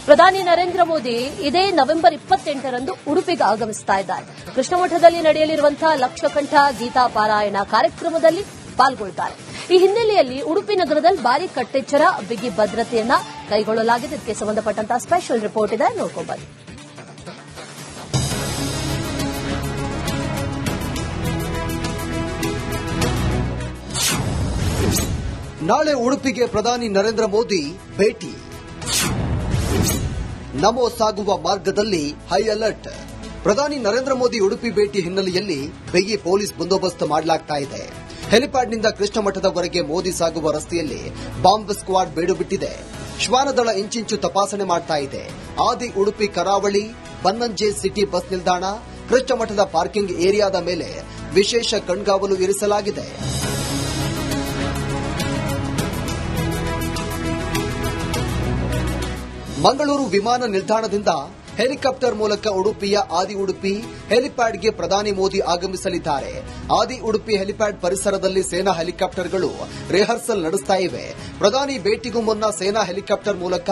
ಪ್ರಧಾನಿ ನರೇಂದ್ರ ಮೋದಿ ಇದೇ ನವೆಂಬರ್ 28ರಂದು ಉಡುಪಿಗೆ ಆಗಮಿಸ್ತಾ ಇದ್ದಾರೆ. ಕೃಷ್ಣಮಠದಲ್ಲಿ ನಡೆಯಲಿರುವಂತಹ ಲಕ್ಷಕಂಠ ಗೀತಾ ಪಾರಾಯಣ ಕಾರ್ಯಕ್ರಮದಲ್ಲಿ ಪಾಲ್ಗೊಳ್ಳುತ್ತಾರೆ. ಈ ಹಿನ್ನೆಲೆಯಲ್ಲಿ ಉಡುಪಿ ನಗರದಲ್ಲಿ ಭಾರೀ ಕಟ್ಟೆಚ್ಚರ, ಬಿಗಿ ಭದ್ರತೆಯನ್ನ ಕೈಗೊಳ್ಳಲಾಗಿದೆ. ಇದಕ್ಕೆ ಸಂಬಂಧಪಟ್ಟಂತಹ ಸ್ಪೆಷಲ್ ರಿಪೋರ್ಟ್ ಇದೆ, ನೋಡ್ಕೊಂಡ್ಬನ್ನಿ. ನಾಳೆ ಉಡುಪಿಗೆ ಪ್ರಧಾನಿ ನರೇಂದ್ರ ಮೋದಿ ಭೇಟಿ. ನಮೋ ಸಾಗುವ ಮಾರ್ಗದಲ್ಲಿ ಹೈ ಅಲರ್ಟ್. ಪ್ರಧಾನಿ ನರೇಂದ್ರ ಮೋದಿ ಉಡುಪಿ ಭೇಟಿ ಹಿನ್ನೆಲೆಯಲ್ಲಿ ಬಿಗಿ ಪೊಲೀಸ್ ಬಂದೋಬಸ್ತ್ ಮಾಡಲಾಗ್ತಾ ಇದೆ. ಹೆಲಿಪ್ಯಾಡ್ನಿಂದ ಕೃಷ್ಣಮಠದವರೆಗೆ ಮೋದಿ ಸಾಗುವ ರಸ್ತೆಯಲ್ಲಿ ಬಾಂಬ್ ಸ್ಕ್ವಾಡ್ ಬೇಡು ಬಿಟ್ಟಿದೆ. ಶ್ವಾನದಳ ಇಂಚಿಂಚು ತಪಾಸಣೆ ಮಾಡ್ತಾ ಇದೆ. ಆದಿ ಉಡುಪಿ ಕರಾವಳಿ ಬನ್ನಂಜೆ ಸಿಟಿ ಬಸ್ ನಿಲ್ದಾಣ, ಕೃಷ್ಣಮಠದ ಪಾರ್ಕಿಂಗ್ ಏರಿಯಾದ ಮೇಲೆ ವಿಶೇಷ ಕಣ್ಗಾವಲು ಇರಿಸಲಾಗಿದೆ. ಮಂಗಳೂರು ವಿಮಾನ ನಿಲ್ದಾಣದಿಂದ ಹೆಲಿಕಾಪ್ಟರ್ ಮೂಲಕ ಉಡುಪಿಯ ಆದಿ ಉಡುಪಿ ಹೆಲಿಪ್ಯಾಡ್ಗೆ ಪ್ರಧಾನಿ ಮೋದಿ ಆಗಮಿಸಲಿದ್ದಾರೆ. ಆದಿ ಉಡುಪಿ ಹೆಲಿಪ್ಯಾಡ್ ಪರಿಸರದಲ್ಲಿ ಸೇನಾ ಹೆಲಿಕಾಪ್ಟರ್ಗಳು ರಿಹರ್ಸಲ್ ನಡೆಸ್ತಾ ಇವೆ. ಪ್ರಧಾನಿ ಭೇಟಿಗೂ ಮುನ್ನ ಸೇನಾ ಹೆಲಿಕಾಪ್ಟರ್ ಮೂಲಕ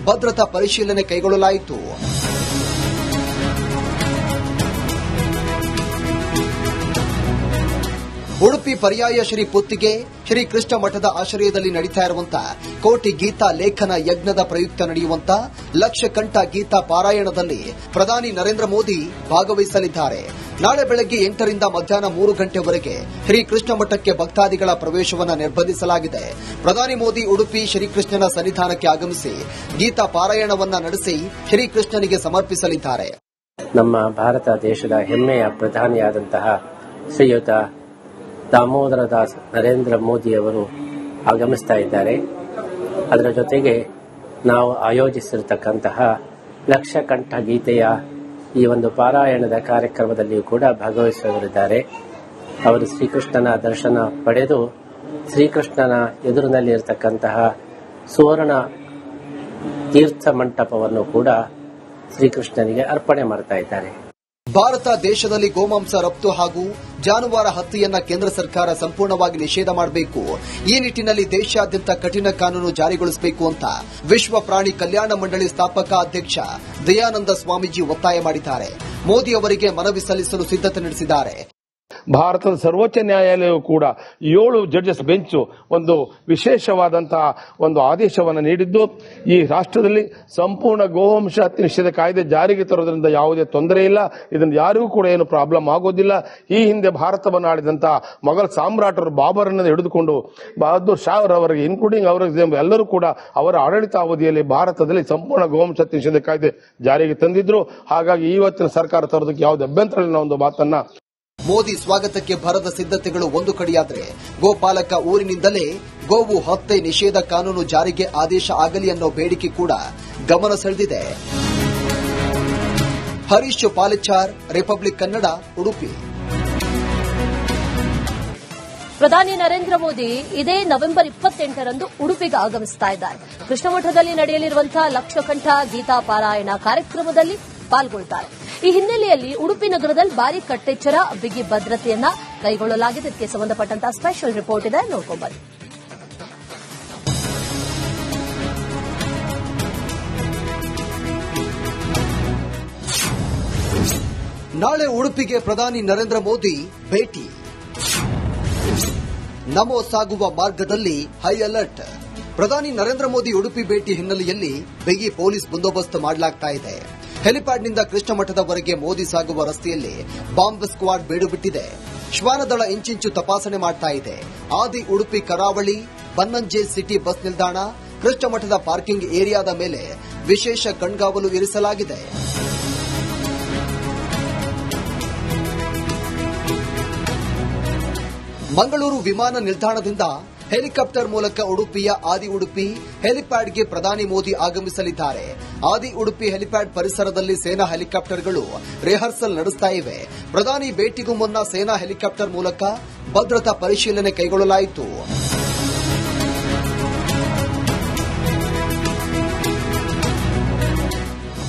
ಭದ್ರತಾ ಪರಿಶೀಲನೆ ಕೈಗೊಳ್ಳಲಾಯಿತು. ಉಡುಪಿ ಪರ್ಯಾಯ ಶ್ರೀ ಪುತ್ತಿಗೆ ಶ್ರೀ ಕೃಷ್ಣ ಮಠದ ಆಶ್ರಯದಲ್ಲಿ ನಡೀತಾ ಇರುವಂತಹ ಕೋಟಿ ಗೀತಾ ಲೇಖನ ಯಜ್ಞದ ಪ್ರಯುಕ್ತ ನಡೆಯುವಂತಹ ಲಕ್ಷಕಂಠ ಗೀತಾ ಪಾರಾಯಣದಲ್ಲಿ ಪ್ರಧಾನಿ ನರೇಂದ್ರ ಮೋದಿ ಭಾಗವಹಿಸಲಿದ್ದಾರೆ. ನಾಳೆ ಬೆಳಗ್ಗೆ 8ರಿಂದ ಮಧ್ಯಾಹ್ನ 3 ಗಂಟೆವರೆಗೆ ಶ್ರೀ ಕೃಷ್ಣ ಮಠಕ್ಕೆ ಭಕ್ತಾದಿಗಳ ಪ್ರವೇಶವನ್ನು ನಿರ್ಬಂಧಿಸಲಾಗಿದೆ. ಪ್ರಧಾನಿ ಮೋದಿ ಉಡುಪಿ ಶ್ರೀಕೃಷ್ಣನ ಸನ್ನಿಧಾನಕ್ಕೆ ಆಗಮಿಸಿ ಗೀತಾ ಪಾರಾಯಣವನ್ನ ನಡೆಸಿ ಶ್ರೀಕೃಷ್ಣನಿಗೆ ಸಮರ್ಪಿಸಲಿದ್ದಾರೆ. ನಮ್ಮ ಭಾರತ ದೇಶದ ಹೆಮ್ಮೆಯ ಪ್ರಧಾನಿಯಾದಂತಹ ಶ್ರೀಯುತ ದಾಮೋದರ ದಾಸ್ ನರೇಂದ್ರ ಮೋದಿಯವರು ಆಗಮಿಸ್ತಾ ಇದ್ದಾರೆ. ಅದರ ಜೊತೆಗೆ ನಾವು ಆಯೋಜಿಸಿರತಕ್ಕಂತಹ ಲಕ್ಷಕಂಠ ಗೀತೆಯ ಈ ಒಂದು ಪಾರಾಯಣದ ಕಾರ್ಯಕ್ರಮದಲ್ಲಿಯೂ ಕೂಡ ಭಾಗವಹಿಸುವವರಿದ್ದಾರೆ. ಅವರು ಶ್ರೀಕೃಷ್ಣನ ದರ್ಶನ ಪಡೆದು ಶ್ರೀಕೃಷ್ಣನ ಎದುರಿನಲ್ಲಿರತಕ್ಕಂತಹ ಸುವರ್ಣ ತೀರ್ಥ ಮಂಟಪವನ್ನು ಕೂಡ ಶ್ರೀಕೃಷ್ಣನಿಗೆ ಅರ್ಪಣೆ ಮಾಡ್ತಾ ಇದ್ದಾರೆ. ಭಾರತ ದೇಶದಲ್ಲಿ ಗೋಮಾಂಸ ರಫ್ತು ಹಾಗೂ ಜಾನುವಾರು ಹತ್ಯೆಯನ್ನ ಕೇಂದ್ರ ಸರ್ಕಾರ ಸಂಪೂರ್ಣವಾಗಿ ನಿಷೇಧ ಮಾಡಬೇಕು. ಈ ನಿಟ್ಟಿನಲ್ಲಿ ದೇಶಾದ್ಯಂತ ಕಠಿಣ ಕಾನೂನು ಜಾರಿಗೊಳಿಸಬೇಕು ಅಂತ ವಿಶ್ವ ಪ್ರಾಣಿ ಕಲ್ಯಾಣ ಮಂಡಳಿ ಸ್ಥಾಪಕ ಅಧ್ಯಕ್ಷ ದಯಾನಂದ ಸ್ವಾಮೀಜಿ ಒತ್ತಾಯ ಮಾಡಿದ್ದಾರೆ. ಮೋದಿ ಅವರಿಗೆ ಮನವಿ ಸಲ್ಲಿಸಲು ಸಿದ್ದತೆ ನಡೆಸಿದ್ದಾರೆ. ಭಾರತದ ಸರ್ವೋಚ್ಚ ನ್ಯಾಯಾಲಯವು ಕೂಡ 7 ಜಡ್ಜಸ್ ಬೆಂಚ್ ಒಂದು ವಿಶೇಷವಾದಂತಹ ಒಂದು ಆದೇಶವನ್ನು ನೀಡಿದ್ದು, ಈ ರಾಷ್ಟ್ರದಲ್ಲಿ ಸಂಪೂರ್ಣ ಗೋವಂಶ ಹತ್ಯೆ ನಿಷೇಧ ಕಾಯ್ದೆ ಜಾರಿಗೆ ತರೋದ್ರಿಂದ ಯಾವುದೇ ತೊಂದರೆ ಇಲ್ಲ. ಇದನ್ನು ಯಾರಿಗೂ ಕೂಡ ಏನು ಪ್ರಾಬ್ಲಮ್ ಆಗೋದಿಲ್ಲ. ಈ ಹಿಂದೆ ಭಾರತವನ್ನು ಆಳಿದಂತಹ ಮೊಘಲ್ ಸಾಮ್ರಾಟರು ಬಾಬರನ್ನು ಹಿಡಿದುಕೊಂಡು ಬಹದ್ದೂರ್ ಶಾ ಅವರವರೆಗೆ ಇನ್ಕ್ಲೂಡಿಂಗ್ ಔರಂಗಜೇಬ್ ಎಲ್ಲರೂ ಕೂಡ ಅವರ ಆಡಳಿತಾವಧಿಯಲ್ಲಿ ಭಾರತದಲ್ಲಿ ಸಂಪೂರ್ಣ ಗೋವಂಶ ಹತ್ಯೆ ನಿಷೇಧ ಕಾಯ್ದೆ ಜಾರಿಗೆ ತಂದಿದ್ರು. ಹಾಗಾಗಿ ಇವತ್ತಿನ ಸರ್ಕಾರ ತರೋದಕ್ಕೆ ಯಾವುದೇ ಅಭ್ಯಂತರ ಇಲ್ಲ ಒಂದು ಮಾತನ್ನ ಮೋದಿ ಸ್ವಾಗತಕ್ಕೆ ಭರದ ಸಿದ್ದತೆಗಳು ಒಂದು ಕಡೆಯಾದರೆ, ಗೋಪಾಲಕ ಊರಿನಿಂದಲೇ ಗೋವು ಹತ್ಯೆ ನಿಷೇಧ ಕಾನೂನು ಜಾರಿಗೆ ಆದೇಶ ಆಗಲಿ ಅನ್ನೋ ಬೇಡಿಕೆ ಕೂಡ ಗಮನ ಸೆಳೆದಿದೆ. ಹರೀಶ್ ಪಾಲೆಚಾರ್, ರಿಪಬ್ಲಿಕ್ ಕನ್ನಡ, ಉಡುಪಿ. ಪ್ರಧಾನಿ ನರೇಂದ್ರ ಮೋದಿ ಇದೇ ನವೆಂಬರ್ 28ರಂದು ಉಡುಪಿಗೆ ಆಗಮಿಸ್ತಾ ಇದ್ದಾರೆ. ಕೃಷ್ಣಮಠದಲ್ಲಿ ನಡೆಯಲಿರುವಂತಹ ಲಕ್ಷಕಂಠ ಗೀತಾ ಪಾರಾಯಣ ಕಾರ್ಯಕ್ರಮದಲ್ಲಿ ಪಾಲ್ಗೊಳ್ಳುತ್ತಾರೆ. ಈ ಹಿನ್ನೆಲೆಯಲ್ಲಿ ಉಡುಪಿ ನಗರದಲ್ಲಿ ಭಾರೀ ಕಟ್ಟೆಚ್ಚರ, ಬಿಗಿ ಭದ್ರತೆಯನ್ನ ಕೈಗೊಳ್ಳಲಾಗಿದೆ. ಇದಕ್ಕೆ ಸಂಬಂಧಪಟ್ಟಂತಹ ಸ್ಪೆಷಲ್ ರಿಪೋರ್ಟ್ ಇದೆ, ನೋಡ್ಕೊಂಡ್ಬನ್ನಿ. ನಾಳೆ ಉಡುಪಿಗೆ ಪ್ರಧಾನಿ ನರೇಂದ್ರ ಮೋದಿ ಭೇಟಿ. ನಮೋ ಸಾಗುವ ಮಾರ್ಗದಲ್ಲಿ ಹೈ ಅಲರ್ಟ್. ಪ್ರಧಾನಿ ನರೇಂದ್ರ ಮೋದಿ ಉಡುಪಿ ಭೇಟಿ ಹಿನ್ನೆಲೆಯಲ್ಲಿ ಬಿಗಿ ಪೊಲೀಸ್ ಬಂದೋಬಸ್ತ್ ಮಾಡಲಾಗ್ತಾ ಇದೆ. ಹೆಲಿಪ್ಯಾಡ್ನಿಂದ ಕೃಷ್ಣಮಠದವರೆಗೆ ಮೋದಿ ಸಾಗುವ ರಸ್ತೆಯಲ್ಲಿ ಬಾಂಬ್ ಸ್ಕ್ವಾಡ್ ಬೇಡು ಬಿಟ್ಟಿದೆ. ಶ್ವಾನದಳ ಇಂಚಿಂಚು ತಪಾಸಣೆ ಮಾಡ್ತಾ ಇದೆ. ಆದಿ ಉಡುಪಿ ಕರಾವಳಿ ಬನ್ನಂಜೆ ಸಿಟಿ ಬಸ್ ನಿಲ್ದಾಣ, ಕೃಷ್ಣಮಠದ ಪಾರ್ಕಿಂಗ್ ಏರಿಯಾದ ಮೇಲೆ ವಿಶೇಷ ಕಣ್ಗಾವಲು ಇರಿಸಲಾಗಿದೆ. ಮಂಗಳೂರು ವಿಮಾನ ನಿಲ್ದಾಣದಿಂದ ಹೆಲಿಕಾಪ್ಟರ್ ಮೂಲಕ ಉಡುಪಿಯ ಆದಿ ಉಡುಪಿ ಹೆಲಿಪ್ಯಾಡ್ಗೆ ಪ್ರಧಾನಿ ಮೋದಿ ಆಗಮಿಸಲಿದ್ದಾರೆ. ಆದಿ ಉಡುಪಿ ಹೆಲಿಪ್ಯಾಡ್ ಪರಿಸರದಲ್ಲಿ ಸೇನಾ ಹೆಲಿಕಾಪ್ಟರ್ಗಳು ರಿಹರ್ಸಲ್ ನಡೆಸ್ತಾ ಇವೆ. ಪ್ರಧಾನಿ ಭೇಟಿಗೂ ಮುನ್ನ ಸೇನಾ ಹೆಲಿಕಾಪ್ಟರ್ ಮೂಲಕ ಭದ್ರತಾ ಪರಿಶೀಲನೆ ಕೈಗೊಳ್ಳಲಾಯಿತು.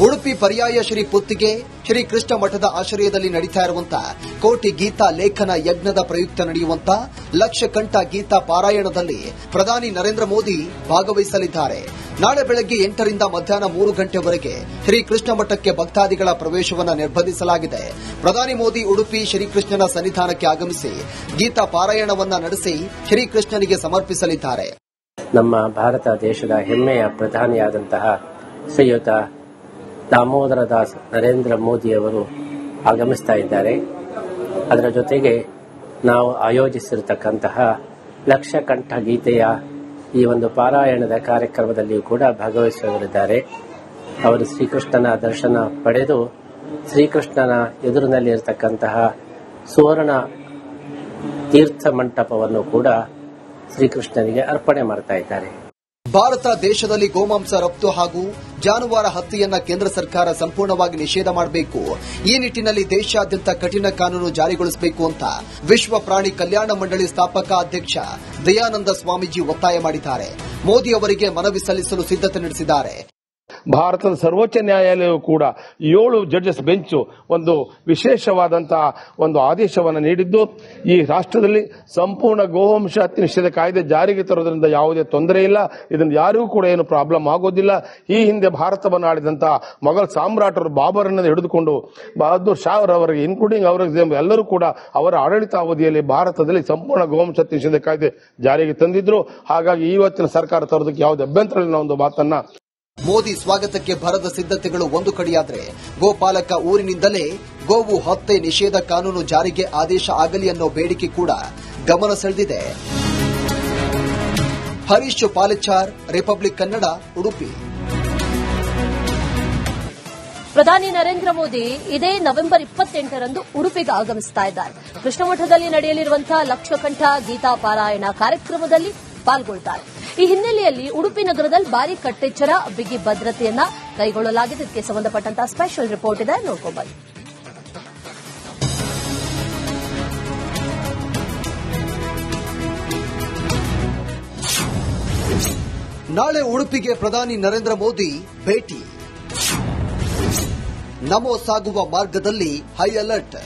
ಉಡುಪಿ ಪರ್ಯಾಯ ಶ್ರೀ ಪುತ್ತಿಗೆ ಶ್ರೀ ಕೃಷ್ಣ ಮಠದ ಆಶ್ರಯದಲ್ಲಿ ನಡೀತಾ ಇರುವಂತಹ ಕೋಟಿ ಗೀತಾ ಲೇಖನ ಯಜ್ಞದ ಪ್ರಯುಕ್ತ ನಡೆಯುವಂತಹ ಲಕ್ಷ ಕಂಠ ಗೀತಾ ಪಾರಾಯಣದಲ್ಲಿ ಪ್ರಧಾನಿ ನರೇಂದ್ರ ಮೋದಿ ಭಾಗವಹಿಸಲಿದ್ದಾರೆ. ನಾಳೆ ಬೆಳಗ್ಗೆ 8 ರಿಂದ ಮಧ್ಯಾಹ್ನ 3 ಗಂಟೆವರೆಗೆ ಶ್ರೀ ಕೃಷ್ಣ ಮಠಕ್ಕೆ ಭಕ್ತಾದಿಗಳ ಪ್ರವೇಶವನ್ನು ನಿರ್ಬಂಧಿಸಲಾಗಿದೆ. ಪ್ರಧಾನಿ ಮೋದಿ ಉಡುಪಿ ಶ್ರೀಕೃಷ್ಣನ ಸನ್ನಿಧಾನಕ್ಕೆ ಆಗಮಿಸಿ ಗೀತಾ ಪಾರಾಯಣವನ್ನ ನಡೆಸಿ ಶ್ರೀಕೃಷ್ಣನಿಗೆ ಸಮರ್ಪಿಸಲಿದ್ದಾರೆ. ನಮ್ಮ ಭಾರತ ದೇಶದ ಹೆಮ್ಮೆಯ ಪ್ರಧಾನಿಯಾದಂತಹ ಶ್ರೀಯುತ ದಾಮೋದರ ದಾಸ್ ನರೇಂದ್ರ ಮೋದಿಯವರು ಆಗಮಿಸ್ತಾ ಇದ್ದಾರೆ. ಅದರ ಜೊತೆಗೆ ನಾವು ಆಯೋಜಿಸಿರತಕ್ಕಂತಹ ಲಕ್ಷ ಕಂಠ ಗೀತೆಯ ಈ ಒಂದು ಪಾರಾಯಣದ ಕಾರ್ಯಕ್ರಮದಲ್ಲಿಯೂ ಕೂಡ ಭಾಗವಹಿಸಲಿದ್ದಾರೆ. ಅವರು ಶ್ರೀಕೃಷ್ಣನ ದರ್ಶನ ಪಡೆದು ಶ್ರೀಕೃಷ್ಣನ ಎದುರಿನಲ್ಲಿರತಕ್ಕಂತಹ ಸುವರ್ಣ ತೀರ್ಥ ಮಂಟಪವನ್ನು ಕೂಡ ಶ್ರೀಕೃಷ್ಣನಿಗೆ ಅರ್ಪಣೆ ಮಾಡ್ತಾ ಇದ್ದಾರೆ. ಭಾರತ ದೇಶದಲ್ಲಿ ಗೋಮಾಂಸ ರಫ್ತು ಹಾಗೂ ಜಾನುವಾರು ಹತ್ಯೆಯನ್ನ ಕೇಂದ್ರ ಸರ್ಕಾರ ಸಂಪೂರ್ಣವಾಗಿ ನಿಷೇಧ ಮಾಡಬೇಕು. ಈ ನಿಟ್ಟಿನಲ್ಲಿ ದೇಶಾದ್ಯಂತ ಕಠಿಣ ಕಾನೂನು ಜಾರಿಗೊಳಿಸಬೇಕು ಅಂತ ವಿಶ್ವ ಪ್ರಾಣಿ ಕಲ್ಯಾಣ ಮಂಡಳಿ ಸ್ಥಾಪಕ ಅಧ್ಯಕ್ಷ ದಯಾನಂದ ಸ್ವಾಮೀಜಿ ಒತ್ತಾಯ ಮಾಡಿದ್ದಾರೆ. ಮೋದಿ ಅವರಿಗೆ ಮನವಿ ಸಲ್ಲಿಸಲು ಸಿದ್ದತೆ ನಡೆಸಿದ್ದಾರೆ. ಭಾರತದ ಸರ್ವೋಚ್ಚ ನ್ಯಾಯಾಲಯವು ಕೂಡ 7 ಜಡ್ಜಸ್ ಬೆಂಚ್ ಒಂದು ವಿಶೇಷವಾದಂತಹ ಒಂದು ಆದೇಶವನ್ನು ನೀಡಿದ್ದು, ಈ ರಾಷ್ಟ್ರದಲ್ಲಿ ಸಂಪೂರ್ಣ ಗೋವಂಶ ಹತ್ಯೆ ನಿಷೇಧ ಕಾಯ್ದೆ ಜಾರಿಗೆ ತರುವುದರಿಂದ ಯಾವುದೇ ತೊಂದರೆ ಇಲ್ಲ. ಇದರಿಂದ ಯಾರಿಗೂ ಕೂಡ ಏನು ಪ್ರಾಬ್ಲಮ್ ಆಗೋದಿಲ್ಲ. ಈ ಹಿಂದೆ ಭಾರತವನ್ನು ಆಳಿದಂತಹ ಮೊಘಲ್ ಸಾಮ್ರಾಟರು ಬಾಬರನ್ನು ಹಿಡಿದುಕೊಂಡು ಬಹದ್ದೂರ್ ಶಾ ಅವರವರೆಗೆ ಇನ್ಕ್ಲೂಡಿಂಗ್ ಔರಂಗಜೇಬ್ ಎಲ್ಲರೂ ಕೂಡ ಅವರ ಆಡಳಿತಾವಧಿಯಲ್ಲಿ ಭಾರತದಲ್ಲಿ ಸಂಪೂರ್ಣ ಗೋವಂಶ ಹತ್ಯೆ ನಿಷೇಧ ಕಾಯ್ದೆ ಜಾರಿಗೆ ತಂದಿದ್ರು. ಹಾಗಾಗಿ ಇವತ್ತಿನ ಸರ್ಕಾರ ತರೋದಕ್ಕೆ ಯಾವುದೇ ಅಭ್ಯಂತರ ಇಲ್ಲ ಒಂದು ಮಾತನ್ನ ಮೋದಿ ಸ್ವಾಗತಕ್ಕೆ ಭರದ ಸಿದ್ದತೆಗಳು ಒಂದು ಕಡೆಯಾದರೆ, ಗೋಪಾಲಕ ಊರಿನಿಂದಲೇ ಗೋವು ಹತ್ಯೆ ನಿಷೇಧ ಕಾನೂನು ಜಾರಿಗೆ ಆದೇಶ ಆಗಲಿ ಅನ್ನೋ ಬೇಡಿಕೆ ಕೂಡ ಗಮನ ಸೆಳೆದಿದೆ. ಹರೀಶ್ ಪಾಲೆಚಾರ್, ರಿಪಬ್ಲಿಕ್ ಕನ್ನಡ, ಉಡುಪಿ. ಪ್ರಧಾನಿ ನರೇಂದ್ರ ಮೋದಿ ಇದೇ ನವೆಂಬರ್ 28ರಂದು ಉಡುಪಿಗೆ ಆಗಮಿಸ್ತಾ ಇದ್ದಾರೆ. ಕೃಷ್ಣಮಠದಲ್ಲಿ ನಡೆಯಲಿರುವಂತಹ ಲಕ್ಷಕಂಠ ಗೀತಾ ಪಾರಾಯಣ ಕಾರ್ಯಕ್ರಮದಲ್ಲಿ ಪಾಲ್ಗೊಳ್ಳುತ್ತಾರೆ. ಈ ಹಿನ್ನೆಲೆಯಲ್ಲಿ ಉಡುಪಿ ನಗರದಲ್ಲಿ ಭಾರೀ ಕಟ್ಟೆಚ್ಚರ, ಬಿಗಿ ಭದ್ರತೆಯನ್ನ ಕೈಗೊಳ್ಳಲಾಗಿದೆ. ಇದಕ್ಕೆ ಸಂಬಂಧಪಟ್ಟಂತಹ ಸ್ಪೆಷಲ್ ರಿಪೋರ್ಟ್ ಇದೆ, ನೋಡ್ಕೊಂಡ್ಬನ್ನಿ. ನಾಳೆ ಉಡುಪಿಗೆ ಪ್ರಧಾನಿ ನರೇಂದ್ರ ಮೋದಿ ಭೇಟಿ. ನಮೋ ಸಾಗುವ ಮಾರ್ಗದಲ್ಲಿ ಹೈ ಅಲರ್ಟ್.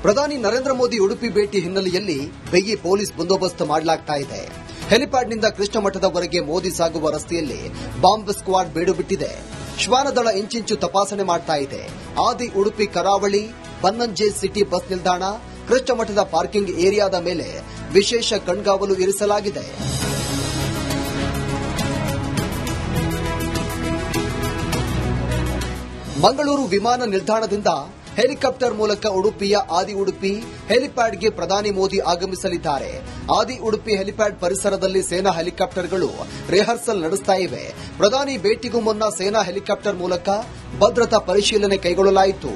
ಪ್ರಧಾನಿ ನರೇಂದ್ರ ಮೋದಿ ಉಡುಪಿ ಭೇಟಿ ಹಿನ್ನೆಲೆಯಲ್ಲಿ ಬಿಗಿ ಪೊಲೀಸ್ ಬಂದೋಬಸ್ತ್ ಮಾಡಲಾಗ್ತಾ ಇದೆ. ಹೆಲಿಪ್ಯಾಡ್ನಿಂದ ಕೃಷ್ಣ ಮಠದವರೆಗೆ ಮೋದಿ ಸಾಗುವ ರಸ್ತೆಯಲ್ಲಿ ಬಾಂಬ್ ಸ್ಕ್ವಾಡ್ ಬೀಡು ಬಿಟ್ಟಿದೆ. ಶ್ವಾನದಳ ಇಂಚಿಂಚು ತಪಾಸಣೆ ಮಾಡ್ತಾ ಇದೆ. ಆದಿ ಉಡುಪಿ ಕರಾವಳಿ, ಬನ್ನಂಜೆ ಸಿಟಿ ಬಸ್ ನಿಲ್ದಾಣ, ಕೃಷ್ಣ ಮಠದ ಪಾರ್ಕಿಂಗ್ ಏರಿಯಾದ ಮೇಲೆ ವಿಶೇಷ ಕಣ್ಗಾವಲು ಇರಿಸಲಾಗಿದೆ. ಮಂಗಳೂರು ವಿಮಾನ ನಿಲ್ದಾಣದಿಂದ ಹೆಲಿಕಾಪ್ಟರ್ ಮೂಲಕ ಉಡುಪಿಯ ಆದಿ ಉಡುಪಿ ಹೆಲಿಪ್ಯಾಡ್ಗೆ ಪ್ರಧಾನಿ ಮೋದಿ ಆಗಮಿಸಲಿದ್ದಾರೆ. ಆದಿ ಉಡುಪಿ ಹೆಲಿಪ್ಯಾಡ್ ಪರಿಸರದಲ್ಲಿ ಸೇನಾ ಹೆಲಿಕಾಪ್ಟರ್ಗಳು ರಿಹರ್ಸಲ್ ನಡೆಸ್ತಾ ಇವೆ. ಪ್ರಧಾನಿ ಭೇಟಿಗೂ ಮುನ್ನ ಸೇನಾ ಹೆಲಿಕಾಪ್ಟರ್ ಮೂಲಕ ಭದ್ರತಾ ಪರಿಶೀಲನೆ ಕೈಗೊಳ್ಳಲಾಯಿತು.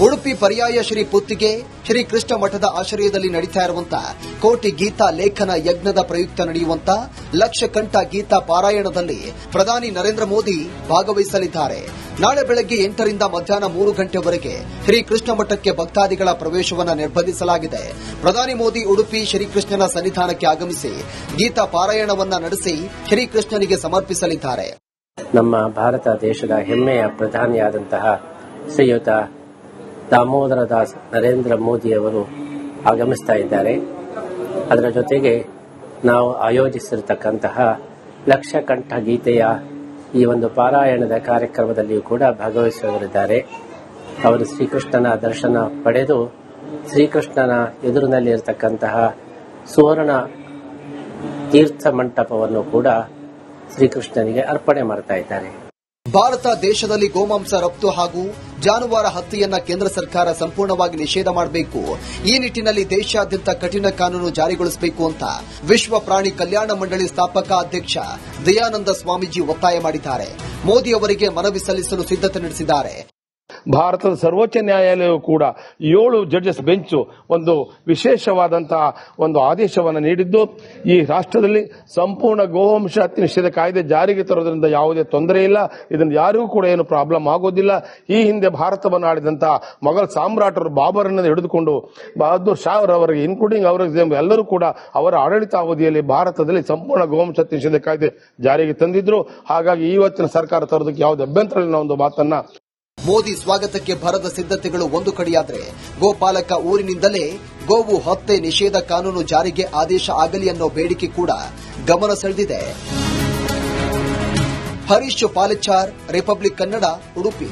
ಉಡುಪಿ ಪರ್ಯಾಯ ಶ್ರೀ ಪುತ್ತಿಗೆ ಶ್ರೀ ಕೃಷ್ಣ ಮಠದ ಆಶ್ರಯದಲ್ಲಿ ನಡೀತಾ ಇರುವಂತಹ ಕೋಟಿ ಗೀತಾ ಲೇಖನ ಯಜ್ಞದ ಪ್ರಯುಕ್ತ ನಡೆಯುವಂತಹ ಲಕ್ಷ ಕಂಠ ಗೀತಾ ಪಾರಾಯಣದಲ್ಲಿ ಪ್ರಧಾನಿ ನರೇಂದ್ರ ಮೋದಿ ಭಾಗವಹಿಸಲಿದ್ದಾರೆ. ನಾಳೆ ಬೆಳಗ್ಗೆ 8 ರಿಂದ ಮಧ್ಯಾಹ್ನ 3 ಗಂಟೆವರೆಗೆ ಶ್ರೀ ಕೃಷ್ಣ ಮಠಕ್ಕೆ ಭಕ್ತಾದಿಗಳ ಪ್ರವೇಶವನ್ನು ನಿರ್ಬಂಧಿಸಲಾಗಿದೆ. ಪ್ರಧಾನಿ ಮೋದಿ ಉಡುಪಿ ಶ್ರೀಕೃಷ್ಣನ ಸನ್ನಿಧಾನಕ್ಕೆ ಆಗಮಿಸಿ ಗೀತಾ ಪಾರಾಯಣವನ್ನ ನಡೆಸಿ ಶ್ರೀಕೃಷ್ಣನಿಗೆ ಸಮರ್ಪಿಸಲಿದ್ದಾರೆ. ನಮ್ಮ ಭಾರತ ದೇಶದ ಹೆಮ್ಮೆಯ ಪ್ರಧಾನಿಯಾದಂತಹ ಶ್ರೀಯುತ ದಾಮೋದರ ದಾಸ್ ನರೇಂದ್ರ ಮೋದಿಯವರು ಆಗಮಿಸ್ತಾ ಇದ್ದಾರೆ. ಅದರ ಜೊತೆಗೆ ನಾವು ಆಯೋಜಿಸಿರತಕ್ಕಂತಹ ಲಕ್ಷ ಕಂಠ ಗೀತೆಯ ಈ ಒಂದು ಪಾರಾಯಣದ ಕಾರ್ಯಕ್ರಮದಲ್ಲಿಯೂ ಕೂಡ ಭಾಗವಹಿಸಲಿದ್ದಾರೆ. ಅವರು ಶ್ರೀಕೃಷ್ಣನ ದರ್ಶನ ಪಡೆದು ಶ್ರೀಕೃಷ್ಣನ ಎದುರಿನಲ್ಲಿರತಕ್ಕಂತಹ ಸುವರ್ಣ ತೀರ್ಥ ಮಂಟಪವನ್ನು ಕೂಡ ಶ್ರೀಕೃಷ್ಣನಿಗೆ ಅರ್ಪಣೆ ಮಾಡ್ತಾ ಇದ್ದಾರೆ. ಭಾರತ ದೇಶದಲ್ಲಿ ಗೋಮಾಂಸ ರಫ್ತು ಹಾಗೂ ಜಾನುವಾರು ಹತ್ಯೆಯನ್ನ ಕೇಂದ್ರ ಸರ್ಕಾರ ಸಂಪೂರ್ಣವಾಗಿ ನಿಷೇಧ ಮಾಡಬೇಕು. ಈ ನಿಟ್ಟಿನಲ್ಲಿ ದೇಶಾದ್ಯಂತ ಕಠಿಣ ಕಾನೂನು ಜಾರಿಗೊಳಿಸಬೇಕು ಅಂತ ವಿಶ್ವ ಪ್ರಾಣಿ ಕಲ್ಯಾಣ ಮಂಡಳಿ ಸ್ಥಾಪಕ ಅಧ್ಯಕ್ಷ ದಯಾನಂದ ಸ್ವಾಮೀಜಿ ಒತ್ತಾಯ ಮಾಡಿದ್ದಾರೆ. ಮೋದಿ ಅವರಿಗೆ ಮನವಿ ಸಲ್ಲಿಸಲು ಸಿದ್ದತೆ ನಡೆಸಿದ್ದಾರೆ. ಭಾರತದ ಸರ್ವೋಚ್ಚ ನ್ಯಾಯಾಲಯವು ಕೂಡ 7 ಜಡ್ಜಸ್ ಬೆಂಚ್ ಒಂದು ವಿಶೇಷವಾದಂತಹ ಒಂದು ಆದೇಶವನ್ನು ನೀಡಿದ್ದು, ಈ ರಾಷ್ಟ್ರದಲ್ಲಿ ಸಂಪೂರ್ಣ ಗೋವಂಶ ಹತ್ಯೆ ನಿಷೇಧ ಕಾಯ್ದೆ ಜಾರಿಗೆ ತರೋದ್ರಿಂದ ಯಾವುದೇ ತೊಂದರೆ ಇಲ್ಲ. ಇದನ್ನು ಯಾರಿಗೂ ಕೂಡ ಏನು ಪ್ರಾಬ್ಲಮ್ ಆಗೋದಿಲ್ಲ. ಈ ಹಿಂದೆ ಭಾರತವನ್ನು ಆಳಿದಂತಹ ಮೊಘಲ್ ಸಾಮ್ರಾಟರು ಬಾಬರನ್ನು ಹಿಡಿದುಕೊಂಡು ಬಹದ್ದೂರ್ ಶಾ ಅವರಿಗೆ ಇನ್ಕ್ಲೂಡಿಂಗ್ ಔರಂಗಜೇಬ್ ಎಲ್ಲರೂ ಕೂಡ ಅವರ ಆಡಳಿತಾವಧಿಯಲ್ಲಿ ಭಾರತದಲ್ಲಿ ಸಂಪೂರ್ಣ ಗೋವಂಶ ಹತ್ಯೆ ನಿಷೇಧ ಕಾಯ್ದೆ ಜಾರಿಗೆ ತಂದಿದ್ರು. ಹಾಗಾಗಿ ಇವತ್ತಿನ ಸರ್ಕಾರ ತರೋದಕ್ಕೆ ಯಾವುದೇ ಅಭ್ಯಂತರ ಇಲ್ಲ ಒಂದು ಮಾತನ್ನ. ಮೋದಿ ಸ್ವಾಗತಕ್ಕೆ ಭರದ ಸಿದ್ಧತೆಗಳು ಒಂದು ಕಡೆಯಾದ್ರೆ, ಗೋಪಾಲಕ ಊರಿನಿಂದಲೇ ಗೋವು ಹತ್ಯೆ ನಿಷೇಧ ಕಾನೂನು ಜಾರಿಗೆ ಆದೇಶ ಆಗಲಿ ಅನ್ನೋ ಬೇಡಿಕೆ ಕೂಡ ಗಮನ ಸೆಳೆದಿದೆ. ಹರೀಶ್ ಪಾಲೆಚಾರ್, ರಿಪಬ್ಲಿಕ್ ಕನ್ನಡ, ಉಡುಪಿ.